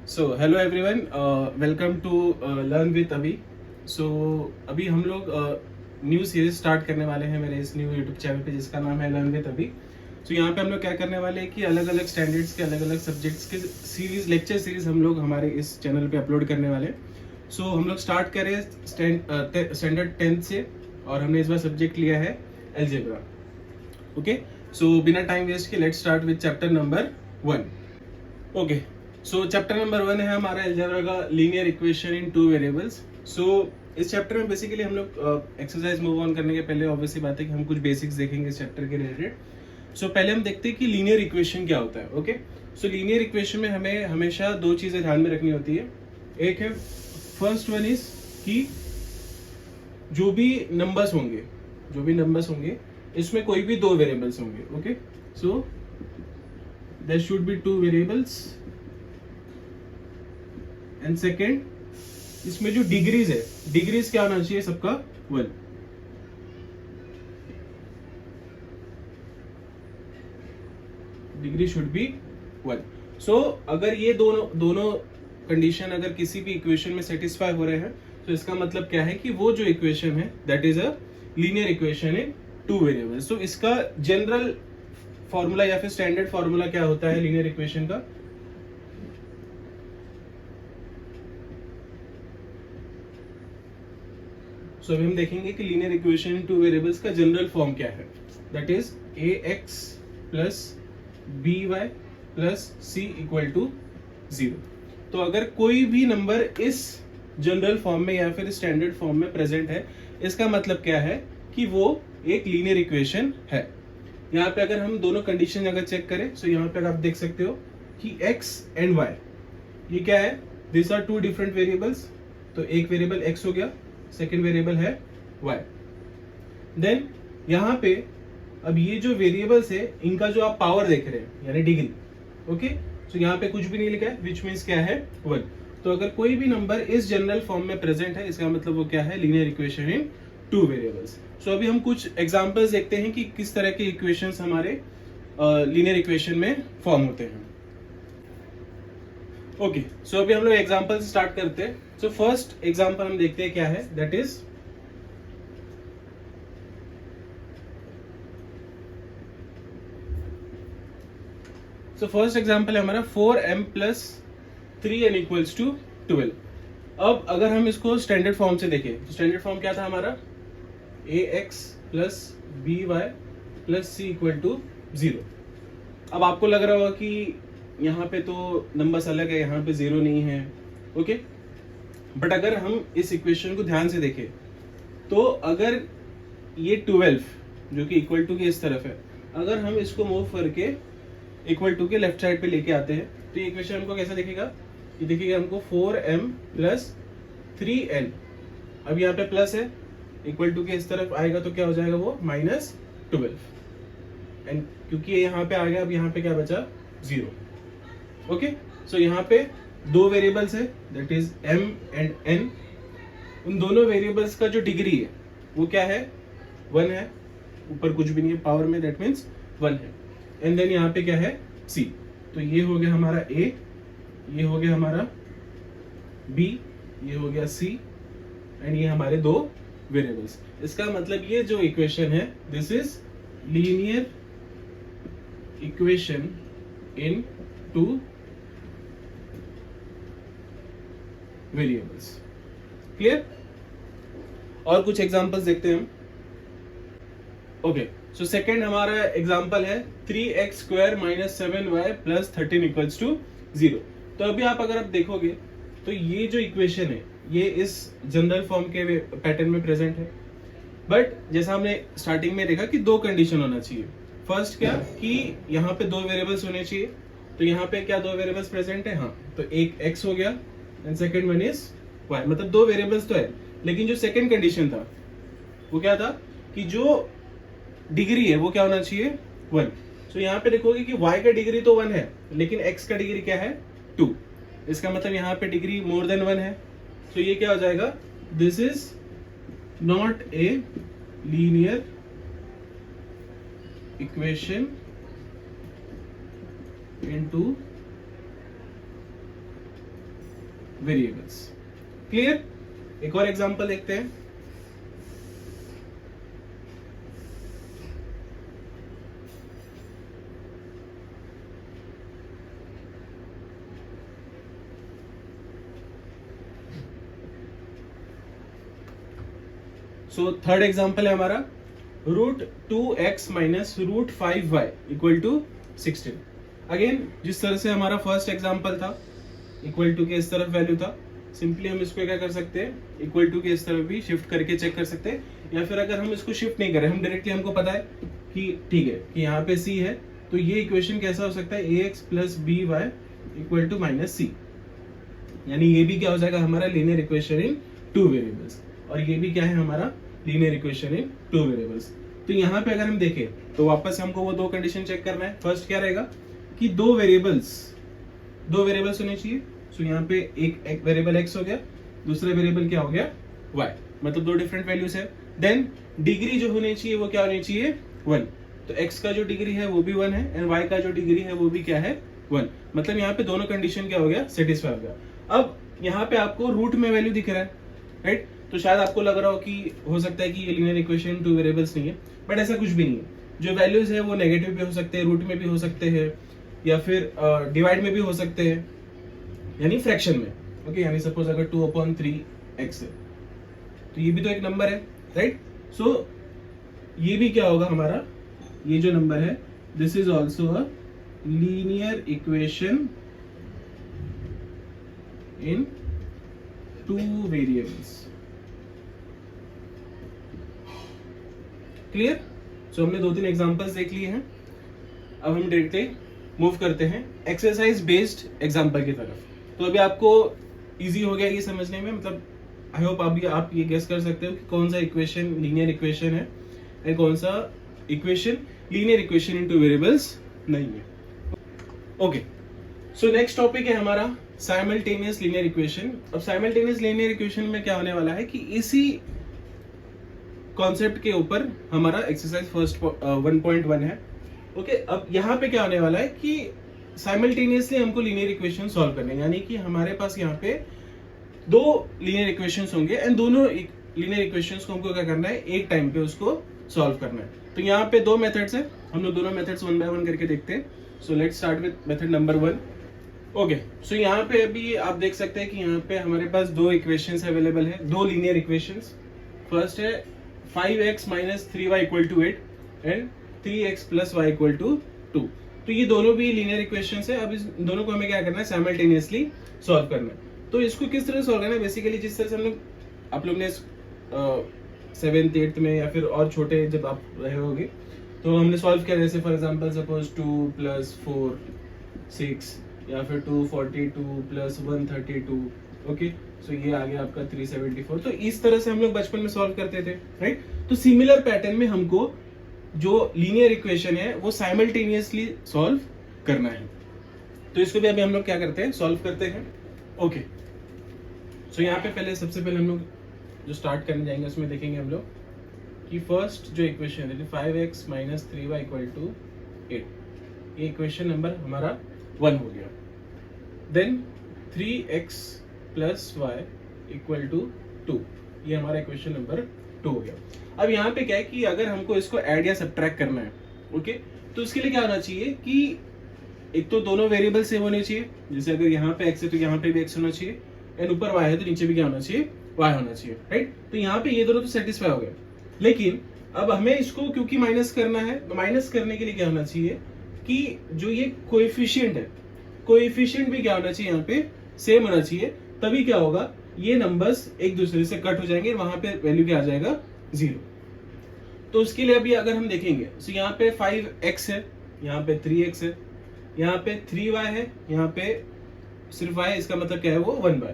So hello everyone, welcome to learn with Abhi. So अभी हम लोग न्यू सीरीज स्टार्ट करने वाले हैं मेरे इस न्यू यूट्यूब चैनल पे जिसका नाम है लर्न विद अभी। सो यहाँ पे हम लोग क्या करने वाले हैं कि अलग अलग स्टैंडर्ड्स के अलग अलग सब्जेक्ट्स के सीरीज लेक्चर सीरीज हम लोग हमारे इस चैनल पे अपलोड करने वाले हैं। सो हम लोग स्टार्ट करें स्टैंडर्ड 10th से, और हमने इस बार सब्जेक्ट लिया है अलजेब्रा। ओके, सो बिना टाइम वेस्ट के let's start with chapter number 1। Okay, so chapter number 1 है हमारा अलजेब्रा का linear equation in two variables. So इस चैप्टर में बेसिकली हम लोग एक्सरसाइज मूव ऑन करने के पहले ऑब्वियसली बात है कि हम कुछ बेसिक्स देखेंगे इस चैप्टर के रिलेटेड। सो पहले हम देखते हैं कि लीनियर इक्वेशन क्या होता है। ओके, सो लीनियर इक्वेशन में हमें हमेशा दो चीजें ध्यान में रखनी होती है। एक है, फर्स्ट वन इज कि जो भी नंबर्स होंगे इसमें कोई भी दो वेरिएबल्स होंगे। Okay, so there should be two variables, and second, इसमें जो डिग्रीज है, डिग्रीज क्या होना चाहिए सबका 1। Degree should be 1। सो अगर ये दोनों कंडीशन अगर किसी भी इक्वेशन में सेटिस्फाई हो रहे हैं तो इसका मतलब क्या है कि वो जो इक्वेशन है that is a linear equation in two variables. So इसका जनरल फॉर्मूला या फिर स्टैंडर्ड फॉर्मूला क्या होता है लीनियर इक्वेशन का? सो अभी हम देखेंगे कि linear equation in two variables का जनरल फॉर्म क्या है। That is ax plus by plus c equal to 0। तो अगर कोई भी नंबर इस जनरल फॉर्म में या फिर स्टैंडर्ड फॉर्म में प्रेजेंट है, इसका मतलब क्या है कि वो एक लीनियर इक्वेशन है। यहाँ पे अगर हम दोनों कंडीशन अगर चेक करें तो यहाँ पे आप देख सकते हो कि x एंड y ये क्या है, this are two different variables. तो एक वेरिएबल x हो गया, सेकेंड वेरिएबल है y। देन यहाँ पे अब ये जो वेरिएबल्स है इनका जो आप पावर देख रहे हैं यानी डिग्री। ओके, तो यहाँ पे कुछ भी नहीं लिखा है, विच मीन्स क्या है 1। तो अगर कोई भी नंबर इस जनरल फॉर्म में प्रेजेंट है इसका मतलब वो क्या है, linear equation in two variables. So अभी हम कुछ एग्जांपल्स देखते हैं कि किस तरह के इक्वेशंस हमारे लीनियर इक्वेशन में फॉर्म होते हैं। ओके, सो अभी हम लोग एग्जांपल स्टार्ट करते हैं। सो फर्स्ट एग्जांपल हम देखते हैं क्या है, that is so first example है हमारा 4m plus 3n equals to 12। अब अगर हम इसको स्टैंडर्ड फॉर्म से देखें तो स्टैंडर्ड फॉर्म क्या था हमारा, ax plus by plus c equal to 0। अब आपको लग रहा होगा कि यहाँ पे तो नंबर्स अलग है, यहाँ पे 0 नहीं है। ओके, बट अगर हम इस इक्वेशन को ध्यान से देखें तो अगर ये 12 जो कि इक्वल टू के इस तरफ है, अगर हम इसको मूव करके इक्वल टू के लेफ्ट साइड पे लेके आते हैं तो ये इक्वेशन हमको कैसा दिखेगा, ये दिखेगा हमको 4m प्लस 3n। अब यहाँ पे प्लस है, इक्वल टू के इस तरफ आएगा तो क्या हो जाएगा वो -12। एंड क्योंकि ये यहाँ पे आ गया, अब यहाँ पे क्या बचा 0। ओके, सो यहाँ पे दो वेरिएबल्स है that is m and n। उन दोनों वेरिएबल्स का जो डिग्री है वो क्या है, 1 है। ऊपर कुछ भी नहीं है पावर में, दैट मीन्स 1 है। एंड देन यहाँ पे क्या है c। तो ये हो गया हमारा a, ये हो गया हमारा b, ये हो गया c, एंड ये हमारे दो वेरिएबल्स। इसका मतलब ये जो इक्वेशन है this is linear equation in two variables. Clear? और कुछ एग्जांपल्स देखते हैं हम। ओके, सो सेकंड हमारा एग्जांपल है 3x square minus 7y plus 13 equals to 0। तो अभी अगर आप देखोगे तो ये जो इक्वेशन है ये इस जनरल फॉर्म के पैटर्न में प्रेजेंट है। बट जैसा हमने स्टार्टिंग में देखा कि दो कंडीशन होना चाहिए। फर्स्ट क्या कि यहाँ पे दो वेरिएबल्स होने चाहिए। तो यहाँ पे क्या दो वेरिएबल्स प्रेजेंट है, हाँ, तो एक x हो गया and second one is y। मतलब दो वेरिएबल्स तो है, लेकिन जो सेकंड कंडीशन था वो क्या था कि जो डिग्री है वो क्या होना चाहिए 1। सो यहाँ पे देखोगे कि y का डिग्री तो 1 है लेकिन x का डिग्री क्या है 2। इसका मतलब यहाँ पे डिग्री मोर देन 1 है। तो ये क्या हो जाएगा, this is not a linear equation into variables. Clear? एक और एग्जांपल देखते हैं। सो थर्ड एग्जांपल है हमारा √2x minus √5y equal to 16। Again जिस तरह से हमारा फर्स्ट एग्जांपल था, इक्वल टू के इस तरफ वैल्यू था, सिंपली हम इसको क्या कर सकते हैं, इक्वल टू के इस तरफ भी शिफ्ट करके चेक कर सकते हैं। या फिर अगर हम इसको शिफ्ट नहीं करें, हम डायरेक्टली, हमको पता है कि ठीक है कि यहाँ पे c है, तो ये इक्वेशन कैसा हो सकता है, ax plus b y equal to minus c, यानी ये भी क्या हो जाएगा हमारा linear equation in two variables, और ये भी क्या है हमारा linear equation in two variables. तो यहाँ पे अगर हम देखें तो वापस हमको वो दो कंडीशन चेक करना है। फर्स्ट क्या रहेगा कि दो वेरिएबल्स होने चाहिए। सो यहाँ पे एक वेरिएबल x हो गया, दूसरा वेरिएबल क्या हो गया y, मतलब दो डिफरेंट वैल्यूज है। देन डिग्री जो होनी चाहिए वो क्या होनी चाहिए 1, तो x का जो डिग्री है वो भी 1 है एंड y का जो डिग्री है वो भी क्या है 1, मतलब यहाँ पे दोनों कंडीशन क्या हो गया, सेटिस्फाई हो गया। अब यहाँ पे आपको रूट में वैल्यू दिख रहा है, राइट? तो शायद आपको लग रहा हो कि हो सकता है कि ये लीनियर इक्वेशन टू वेरिएबल्स नहीं है, बट ऐसा कुछ भी नहीं है। जो वैल्यूज है वो नेगेटिव भी हो सकते हैं, रूट में भी हो सकते हैं, या फिर डिवाइड में भी हो सकते हैं, यानी फ्रैक्शन में। ओके, यानी सपोज अगर 2/3x है तो ये भी तो एक नंबर है, राइट? सो ये भी क्या होगा हमारा, ये जो नंबर है this is also a linear equation in two variables. Clear? So हमने 2-3 एग्जांपल्स देख लिए हैं। अब हम डायरेक्टली मूव करते हैं एक्सरसाइज बेस्ड एग्जांपल की तरफ। तो अभी आपको इजी हो गया ये समझने में, मतलब आई होप अभी आप ये गेस कर सकते हो कि कौन सा इक्वेशन लीनियर इक्वेशन है एंड कौन सा equation linear equation in two variables नहीं है। ओके, सो नेक्स्ट टॉपिक है हमारा साइमल्टेनियस लीनियर इक्वेशन। अब साइमल्टेनियस लीनियर इक्वेशन में क्या होने वाला है कि इसी कॉन्सेप्ट के ऊपर हमारा एक्सरसाइज फर्स्ट 1.1 है। ओके, अब यहाँ पे क्या होने वाला है कि साइमल्टेनियसली हमको लीनियर इक्वेशन सॉल्व करने, यानी कि हमारे पास यहाँ पे दो लीनियर इक्वेशंस होंगे एंड दोनों लीनियर इक्वेशंस को हमको क्या करना है, एक टाइम पे उसको सॉल्व करना है। तो यहाँ पे दो मेथड्स है, हम लोग दोनों मेथड्स वन बाय वन करके देखते हैं। So let's start with method number 1। Okay, so यहाँ पे अभी आप देख सकते हैं कि यहाँ पे हमारे पास दो इक्वेशंस अवेलेबल है, दो लीनियर इक्वेशंस। फर्स्ट है 5x minus 3y equal to 8 and 3x plus y equal to 2। तो ये दोनों भी लीनियर इक्वेशंस है। अब इस दोनों को हमें क्या करना है, साइमल्टेनियसली सॉल्व करना है। तो इसको किस तरह सॉल्व करना है, बेसिकली जिस तरह से हम लोग, आप लोग ने 7th 8th में या फिर और छोटे जब आप रहे होगे तो हमने सॉल्व किया, जैसे फॉर एग्जांपल सपोज 2 + 4 6 या फिर 242 + 132। ओके, सो ये आ गया आपका 374। तो इस तरह से हम लोग बचपन में सॉल्व करते थे, राइट? तो सिमिलर पैटर्न में हमको जो लीनियर इक्वेशन है वो साइमल्टेनियसली सॉल्व करना है। तो इसको भी अभी हम लोग क्या करते हैं, सॉल्व करते हैं। ओके, सो यहाँ पे पहले सबसे पहले हम लोग जो स्टार्ट करने जाएंगे उसमें देखेंगे हम लोग कि फर्स्ट जो इक्वेशन है 5x minus 3y equal to 8, ये इक्वेशन नंबर हमारा 1 हो गया। Then 3x plus y equal to 2, ये हमारा इक्वेशन नंबर 2 हो गया। अब यहाँ पे क्या है कि अगर हमको इसको ऐड या सब्ट्रैक्ट करना है, ओके, तो इसके लिए क्या होना चाहिए कि एक तो दोनों वेरिएबल सेम होने चाहिए, जैसे अगर यहाँ पे x है तो यहाँ पे भी x होना चाहिए एंड ऊपर y है तो नीचे भी क्या होना चाहिए, y होना चाहिए, राइट? तो यहाँ पे ये दोनों तो सेटिस्फाई हो गए। लेकिन अब हमें इसको क्योंकि माइनस करना है, तो माइनस करने के लिए क्या होना चाहिए कि जो ये कोएफिशिएंट है, कोएफिशिएंट भी क्या होना चाहिए, यहाँ पे सेम होना चाहिए। तभी क्या होगा, ये नंबर्स एक दूसरे से कट हो जाएंगे, वहां पे वैल्यू क्या आ जाएगा, 0। तो उसके लिए अभी अगर हम देखेंगे तो यहाँ पे 5x है, यहाँ पे 3x है, यहाँ पे 3y है, यहाँ पे सिर्फ y, इसका मतलब क्या है वो 1y,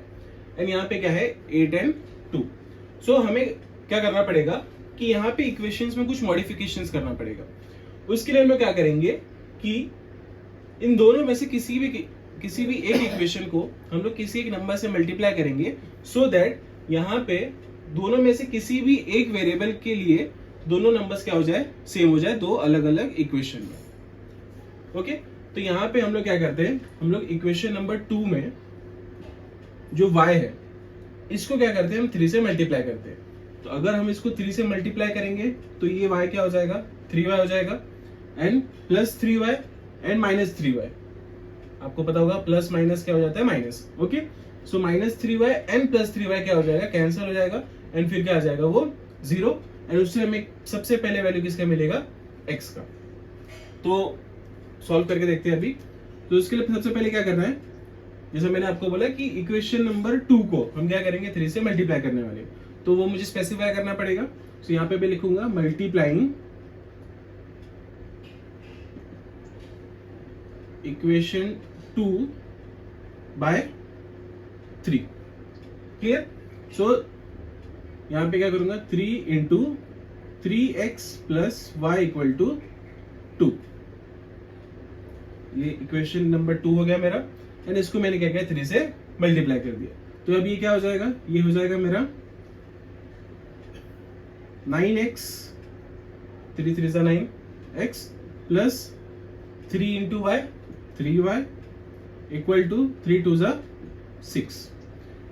एंड यहाँ पे क्या है 8 एंड 2। सो हमें क्या करना पड़ेगा कि यहाँ पे इक्वेशंस में कुछ मॉडिफिकेशंस करना पड़ेगा। उसके लिए हम लोग क्या करेंगे कि इन दोनों में से किसी भी एक इक्वेशन को हम लोग किसी एक नंबर से मल्टीप्लाई करेंगे, सो दैट यहाँ पे दोनों में से किसी भी एक वेरिएबल के लिए दोनों नंबर्स क्या हो जाए, सेम हो जाए, दो अलग अलग इक्वेशन में। ओके, तो यहाँ पे हम लोग क्या करते हैं, हम लोग इक्वेशन नंबर 2 में जो y है इसको क्या करते हैं हम 3 से मल्टीप्लाई करते हैं। तो अगर हम इसको 3 से मल्टीप्लाई करेंगे तो ये y क्या हो जाएगा, 3y हो जाएगा, and plus 3y and minus 3y। आपको पता होगा प्लस माइनस क्या हो जाता है, minus. Okay, so minus 3y and plus 3y क्या हो जाएगा, कैंसिल हो जाएगा, एंड फिर क्या आ जाएगा वो 0, एंड उससे हमें सबसे पहले वैल्यू किसका मिलेगा, x का। तो सॉल्व करके देखते हैं अभी। तो इसके लिए सबसे पहले क्या करना है, जैसे मैंने आपको बोला कि इक्वेशन नंबर 2 को हम क्या करेंगे 3 से मल्टीप्लाई करने वाले, तो वो मुझे स्पेसिफाई करना पड़ेगा। तो यहाँ पे मैं लिखूंगा multiplying equation 2 by 3। Clear? So यहाँ पे क्या करूंगा, 3 into 3x plus y equal to 2। ये इक्वेशन नंबर 2 हो गया मेरा, एंड इसको मैंने क्या किया 3 से मल्टीप्लाई कर दिया। तो अब ये क्या हो जाएगा, ये हो जाएगा मेरा 9x, 3 3 सा 9x plus 3 into y 3y equal to 3 2 सा 6।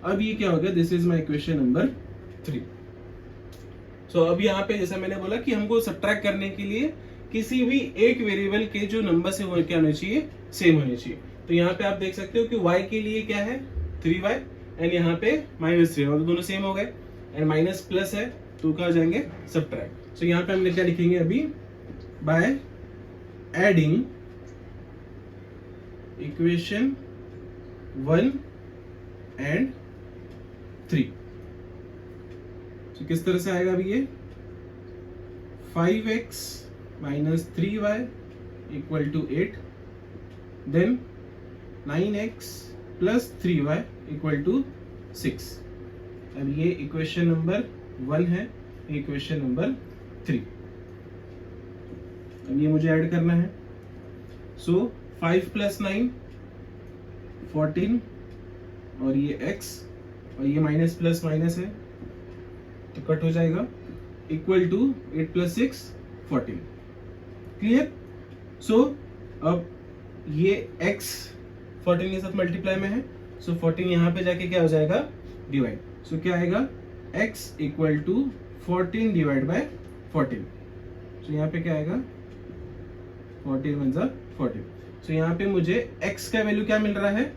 अब ये क्या हो गया, this is my equation number 3। So अब यहाँ पे जैसा मैंने बोला कि हमको सब्ट्रैक्ट करने के लिए किसी भी एक वेरिएबल के जो नंबर से वो क्या होने चाहिए, सेम होने चाहिए। तो यहाँ पे आप देख सकते हो कि y के लिए क्या है 3y, एंड यहाँ पे -3, और दोनों सेम हो गए, एंड माइनस प्लस है तो क्या हो जाएंगे सब्ट्रैक्ट। सो यहाँ पे हम क्या लिखेंगे अभी, बाय एडिंग इक्वेशन 1 एंड 3। तो किस तरह से आएगा अभी ये, 5x minus 3y equal to 8, then 9x plus 3y equal to 6। अब ये इक्वेशन नंबर 1 है, इक्वेशन नंबर 3। अब ये मुझे ऐड करना है। सो 5 प्लस 9 14, और ये x, और ये माइनस प्लस माइनस है तो कट हो जाएगा, इक्वल टू 8 प्लस 6 14। क्लियर? सो अब ये x 14 के साथ मल्टीप्लाई में है, सो 14 यहाँ पे जाके क्या हो जाएगा, डिवाइड। सो क्या आएगा, x equal to 14 divide by 14। So यहाँ पे क्या आएगा, 14 वन सा 14। सो यहाँ पे मुझे x का वैल्यू क्या मिल रहा है,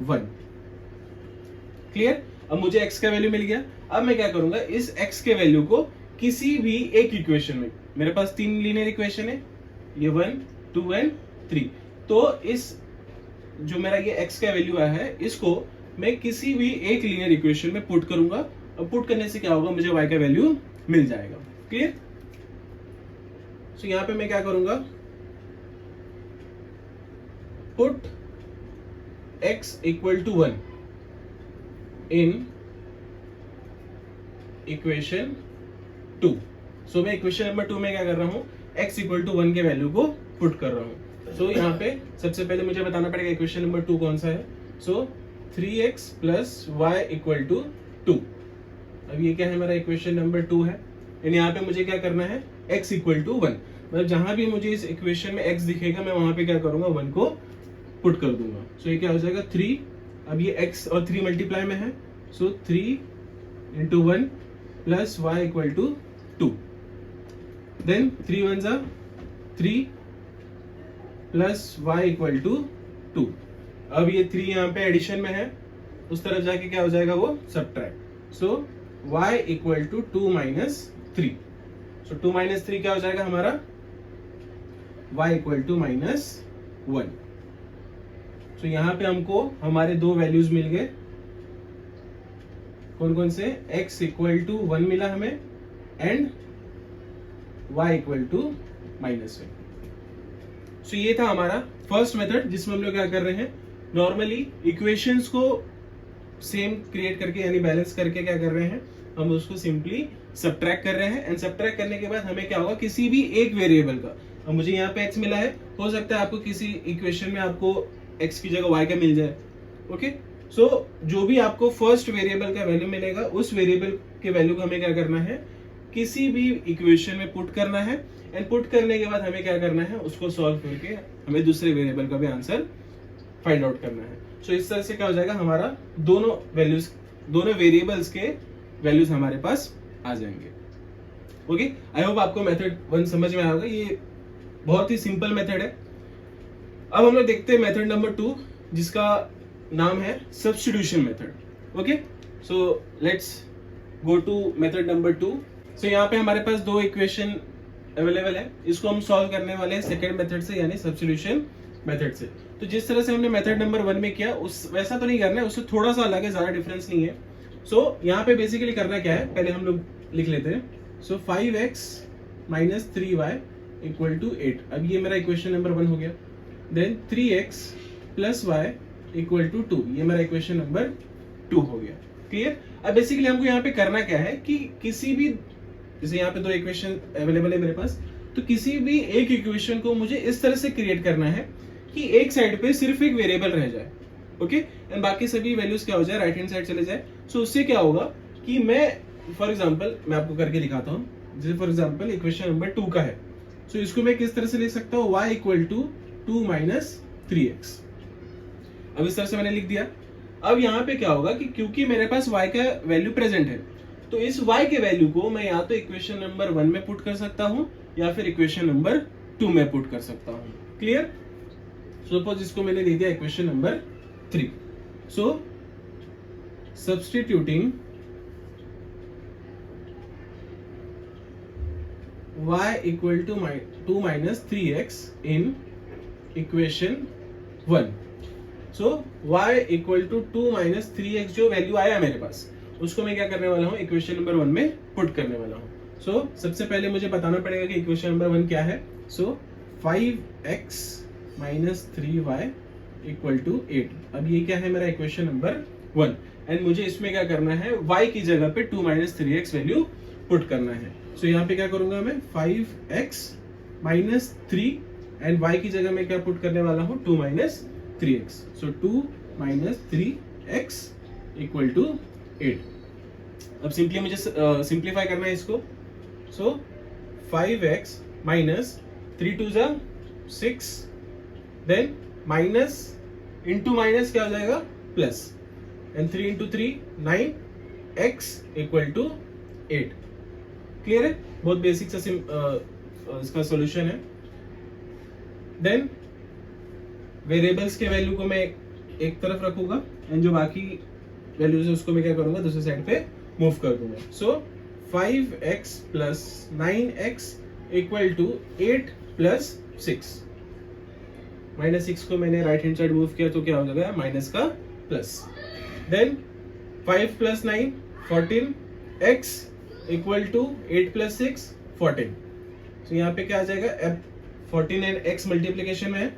1। क्लियर? अब मुझे x का वैल्यू मिल गया। अब मैं क्या करूंगा, इस x के वैल्यू को किसी भी एक इक्वेशन में, मेरे पास 3 लीनियर इक्वेशन है, ये 1 2 एंड 3, तो इस जो मेरा ये x का वैल्यू है इसको मैं किसी भी एक लीनियर इक्वेशन में पुट करूंगा, और पुट करने से क्या होगा, मुझे y का वैल्यू मिल जाएगा। क्लियर? सो यहां पे मैं क्या करूंगा, put x equal to 1 in equation 2। So मैं इक्वेशन नंबर 2 में क्या कर रहा हूं, x इक्वल टू 1 के वैल्यू को पुट कर रहा हूं। सो यहाँ पे सबसे पहले मुझे बताना पड़ेगा इक्वेशन नंबर 2 कौन सा है। So 3x plus y equal to 2। अब ये क्या है, मेरा इक्वेशन नंबर 2 है, यानी यहाँ पे मुझे क्या करना है, x इक्वल टू 1। मतलब जहां भी मुझे इस इक्वेशन में x दिखेगा मैं वहां पे क्या करूंगा, 1 को पुट कर दूंगा। सो ये क्या हो जाएगा 3, अब ये x और 3 मल्टीप्लाई में है, so 3 into 1 plus y equal to 2, then 3 one सा 3 प्लस वाई इक्वल टू 2। अब ये 3 यहाँ पे एडिशन में है, उस तरफ जाके क्या हो जाएगा वो subtract. So y equal to 2 minus 3। So 2 minus 3 क्या हो जाएगा हमारा, y equal to minus 1। So यहाँ पे हमको हमारे दो वैल्यूज मिल गए, कौन कौन से, x इक्वल टू 1 मिला हमें, and y equal to minus 1। So ये था हमारा फर्स्ट मेथड जिसमें हम लोग क्या कर रहे हैं, नॉर्मली इक्वेशंस को सेम क्रिएट करके यानी बैलेंस करके क्या कर रहे हैं, हम उसको सिंपली सब्ट्रैक्ट कर रहे हैं, एंड सब्ट्रैक्ट करने के बाद हमें क्या होगा, किसी भी एक वेरिएबल का, अब मुझे यहाँ पे x मिला है, हो सकता है आपको किसी इक्वेशन में आपको x की जगह y का मिल जाए। ओके, सो जो भी आपको फर्स्ट वेरिएबल का वैल्यू मिलेगा उस वेरिएबल के वैल्यू को हमें क्या करना है, किसी भी इक्वेशन में पुट करना है, एंड पुट करने के बाद हमें क्या करना है, उसको सॉल्व करके हमें दूसरे वेरिएबल का भी आंसर फाइंड आउट करना है। सो इस तरह से क्या हो जाएगा, हमारा दोनों वेरिएबल्स के वैल्यूज हमारे पास आ जाएंगे। ओके, आई होप आपको मेथड 1 समझ में आया होगा। ये बहुत ही सिंपल मेथड है। अब हम लोग देखते हैं मेथड नंबर 2, जिसका नाम है substitution method. Okay, so let's go to method number 2। So यहाँ पे हमारे पास दो इक्वेशन अवेलेबल है, इसको हम सॉल्व करने वाले हैं सेकेंड मेथड से, यानी सब्स्टिट्यूशन मेथड से। तो जिस तरह से हमने मेथड नंबर 1 में किया उस वैसा तो नहीं करना है, उससे थोड़ा सा अलग है, ज्यादा डिफरेंस नहीं है। सो यहाँ पे बेसिकली करना क्या है, पहले हम लोग लिख लेते हैं। So 5x minus 3y equal to 8। अब ये मेरा इक्वेशन नंबर 1 हो गया। Then 3x plus y equal to 2, ये मेरा इक्वेशन नंबर 2 हो गया। क्लियर? अब बेसिकली हमको यहाँ पे करना क्या है कि किसी भी, जैसे यहाँ पे दो इक्वेशन अवेलेबल है मेरे पास, तो किसी भी एक इक्वेशन को मुझे इस तरह से क्रिएट करना है कि एक साइड पे सिर्फ एक वेरिएबल रह जाए। ओके, एंड बाकी सभी वैल्यूज क्या हो जाए, राइट हैंड साइड चले जाए। सो उससे क्या होगा कि मैं फॉर एग्जांपल मैं आपको करके दिखाता हूँ। जैसे फॉर एग्जांपल इक्वेशन नंबर 2 का है, सो इसको मैं किस तरह से लिख सकता हूँ, y equal to 2 minus 3x। अब इस तरह से मैंने लिख दिया। अब यहाँ पे क्या होगा कि क्योंकि मेरे पास y का वैल्यू प्रेजेंट है, तो इस y के वैल्यू को मैं या तो इक्वेशन नंबर 1 में पुट कर सकता हूँ या फिर इक्वेशन नंबर 2 में पुट कर सकता हूँ। क्लियर? सपोज इसको मैंने दे दिया equation number 3। So substituting y equal to 2 minus 3x in equation 1। So y equal to 2 minus 3x जो वैल्यू आया मेरे पास, उसको मैं क्या करने वाला हूँ, इक्वेशन नंबर 1 में पुट करने वाला हूँ। सो सबसे पहले मुझे बताना पड़ेगा कि इक्वेशन नंबर 1 क्या है। So 5x minus 3y equal to 8। अब ये क्या है, मेरा इक्वेशन नंबर 1, एंड मुझे इसमें क्या करना है, y की जगह पे 2 माइनस 3x वैल्यू पुट करना है। सो यहाँ पे क्या करूंगा मैं, 5x माइनस 3, एंड y की जगह मैं क्या पुट करने वाला हूँ, 2 minus 3x। So 2 minus 3x equal to 8। अब सिंपली मुझे सिंप्लीफाई करना है इसको। सो 5x माइनस 3 टू जा 6, देन माइनस इंटू माइनस क्या हो जाएगा, plus, and 3 into 3 9, x equal to 8। Clear है? बहुत बेसिक सा इसका सॉल्यूशन है। देन वेरिएबल्स के वैल्यू को मैं एक तरफ रखूंगा, एंड जो बाकी वैल्यूज है उसको मैं क्या करूंगा, दूसरे साइड पे मूव कर दूंगा। So 5x plus 9x equal to 8 plus 6। Minus 6 को मैंने राइट हैंड साइड मूव किया तो क्या हो जाएगा, माइनस का plus. Then 5 plus 9 14, x equal to 8 plus 6 14। So यहाँ पे क्या आ जाएगा, अब 14 एंड x मल्टीप्लीकेशन में है,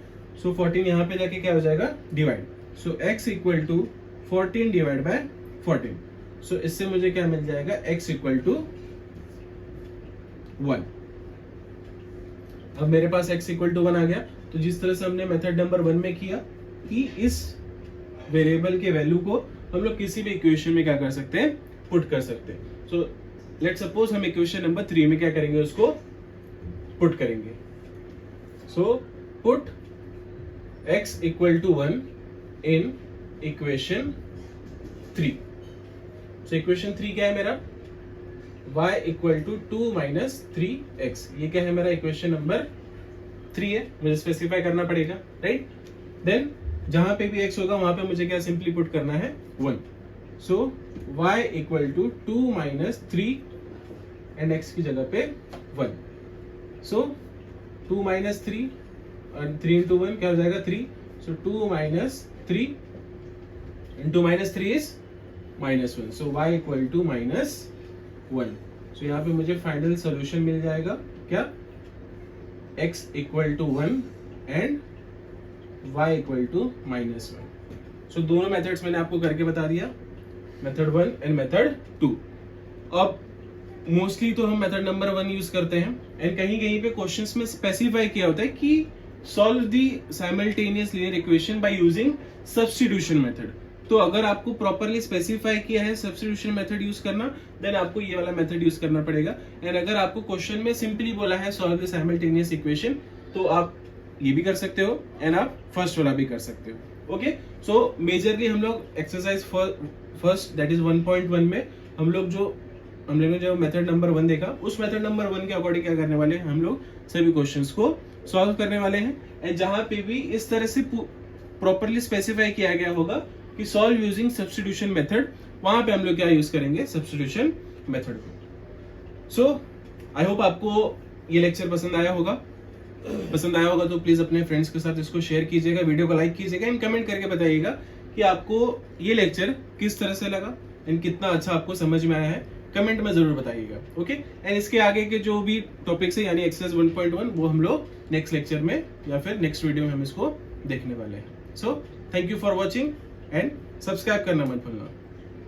सो 14 यहाँ पे जाके क्या हो जाएगा, divide. So x equal to 14 divide by 14। So इससे मुझे क्या मिल जाएगा, x इक्वल टू 1। अब मेरे पास x इक्वल टू 1 आ गया। तो जिस तरह से हमने मेथड नंबर 1 में किया कि इस वेरिएबल के वैल्यू को हम लोग किसी भी इक्वेशन में क्या कर सकते हैं, पुट कर सकते हैं। सो लेट्स सपोज हम इक्वेशन नंबर 3 में क्या करेंगे, उसको पुट करेंगे। So put x equal to 1 in equation 3। So equation 3 क्या है मेरा, y equal to 2 minus 3x। ये क्या है, मेरा इक्वेशन नंबर 3 है, मुझे स्पेसिफाई करना पड़ेगा, राइट। देन जहां पे भी x होगा वहां पे मुझे क्या सिंपली पुट करना है, 1। So y equal to 2 minus 3 and x की जगह पे 1। सो 2 माइनस 3 और 3 इंटू 1 क्या हो जाएगा, 3। So 2 minus 3 into minus 3 is minus 1। So y equal to minus 1। So यहाँ पे मुझे फाइनल सोल्यूशन मिल जाएगा, क्या, x equal to 1 and y equal to minus 1। So दोनों मेथड्स मैंने आपको करके बता दिया, मेथड 1 एंड मेथड 2। अब मोस्टली तो हम मेथड नंबर 1 यूज करते हैं, एंड कहीं कहीं पे क्वेश्चंस में स्पेसिफाई किया होता है कि solve the simultaneous linear equation by using substitution method. तो अगर आपको प्रॉपरली स्पेसिफाई किया है सब्स्टिट्यूशन मेथड यूज करना, देन आपको ये वाला मेथड यूज करना पड़ेगा। एंड अगर आपको क्वेश्चन में सिंपली बोला है सॉल्व द साइमल्टेनियस इक्वेशन, तो आप ये भी कर सकते हो एंड आप फर्स्ट वाला भी कर सकते हो। ओके, सो मेजरली हम लोग एक्सरसाइज फर्स्ट दैट इज 1.1 में हम लोग ने जो मेथड नंबर 1 देखा, उस मेथड नंबर 1 के अकॉर्डिंग क्या करने वाले हैं, हम लोग सभी क्वेश्चंस को सॉल्व करने वाले हैं। एंड जहां पे भी इस तरह से प्रॉपरली स्पेसिफाई किया गया होगा कि सॉल्व यूजिंग सब्स्टिट्यूशन मेथड, वहां पे हम लोग क्या यूज करेंगे, सब्स्टिट्यूशन मेथड को। सो आई होप आपको ये लेक्चर पसंद आया होगा तो प्लीज अपने फ्रेंड्स के साथ इसको शेयर कीजिएगा, वीडियो को लाइक कीजिएगा एंड कमेंट करके बताइएगा कि आपको ये लेक्चर किस तरह से लगा एंड कितना अच्छा आपको समझ में आया है, कमेंट में जरूर बताइएगा। ओके, एंड इसके आगे के जो भी टॉपिक्स है यानी एक्सरसाइज 1.1 वो हम लोग नेक्स्ट लेक्चर में या फिर नेक्स्ट वीडियो में हम इसको देखने वाले हैं। So thank you for watching and subscribe करना मत भूलना।